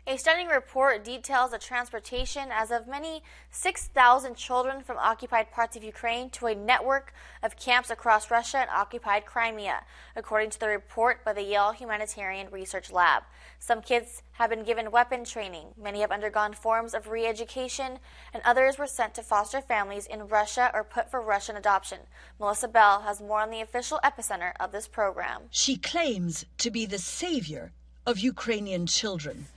A stunning report details the transportation as of many 6,000 children from occupied parts of Ukraine to a network of camps across Russia and occupied Crimea, according to the report by the Yale Humanitarian Research Lab. Some kids have been given weapon training, many have undergone forms of re-education, and others were sent to foster families in Russia or put for Russian adoption. Melissa Bell has more on the official epicenter of this program. She claims to be the savior of Ukrainian children.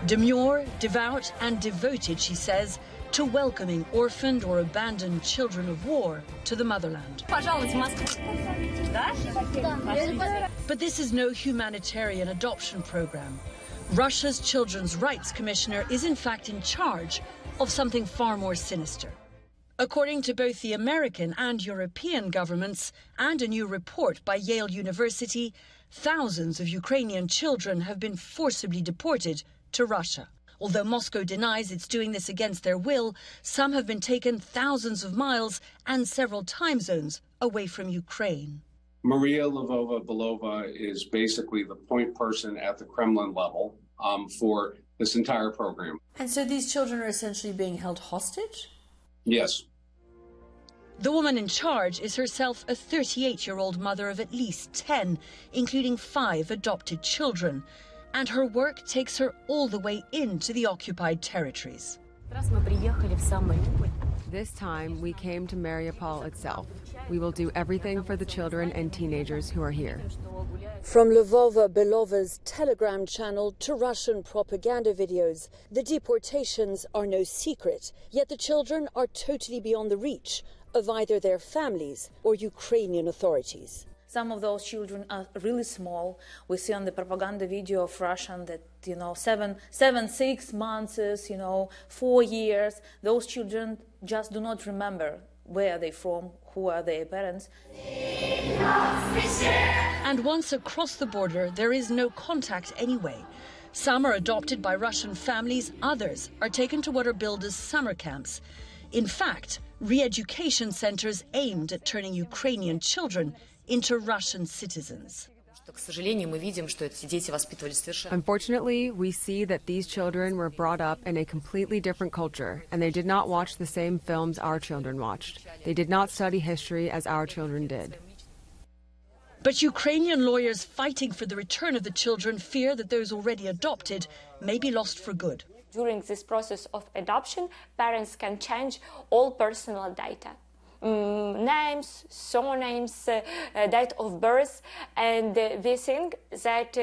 Demure, devout and devoted, she says, to welcoming orphaned or abandoned children of war to the motherland. But this is no humanitarian adoption program. Russia's Children's Rights Commissioner is in fact in charge of something far more sinister. According to both the American and European governments and a new report by Yale University, thousands of Ukrainian children have been forcibly deported to Russia. Although Moscow denies it's doing this against their will, some have been taken thousands of miles and several time zones away from Ukraine. Maria Lvova-Belova is basically the point person at the Kremlin level for this entire program. And so these children are essentially being held hostage? Yes. The woman in charge is herself a 38-year-old mother of at least 10, including 5 adopted children. And her work takes her all the way into the occupied territories. This time, we came to Mariupol itself. We will do everything for the children and teenagers who are here. From Lvova-Belova's Telegram channel to Russian propaganda videos, the deportations are no secret, yet the children are totally beyond the reach of either their families or Ukrainian authorities. Some of those children are really small. We see on the propaganda video of Russian that, 6 months, 4 years. Those children just do not remember where they're from, who are their parents. And once across the border, there is no contact anyway. Some are adopted by Russian families, others are taken to what are billed as summer camps. In fact, re-education centers aimed at turning Ukrainian children into Russian citizens. Unfortunately, we see that these children were brought up in a completely different culture, and they did not watch the same films our children watched. They did not study history as our children did. But Ukrainian lawyers fighting for the return of the children fear that those already adopted may be lost for good. During this process of adoption, parents can change all personal data. Names, surnames, date of birth, and we think that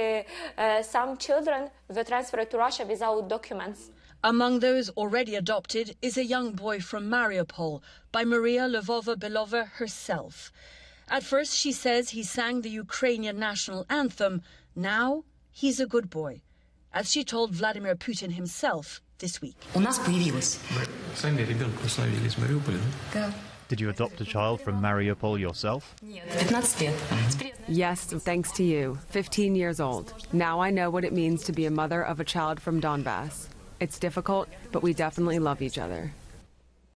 some children were transferred to Russia without documents. Among those already adopted is a young boy from Mariupol by Maria Lvova-Belova herself. At first, she says he sang the Ukrainian national anthem. Now, he's a good boy, as she told Vladimir Putin himself this week. Did you adopt a child from Mariupol yourself? Yes, thanks to you. 15 years old. Now I know what it means to be a mother of a child from Donbass. It's difficult, but we definitely love each other.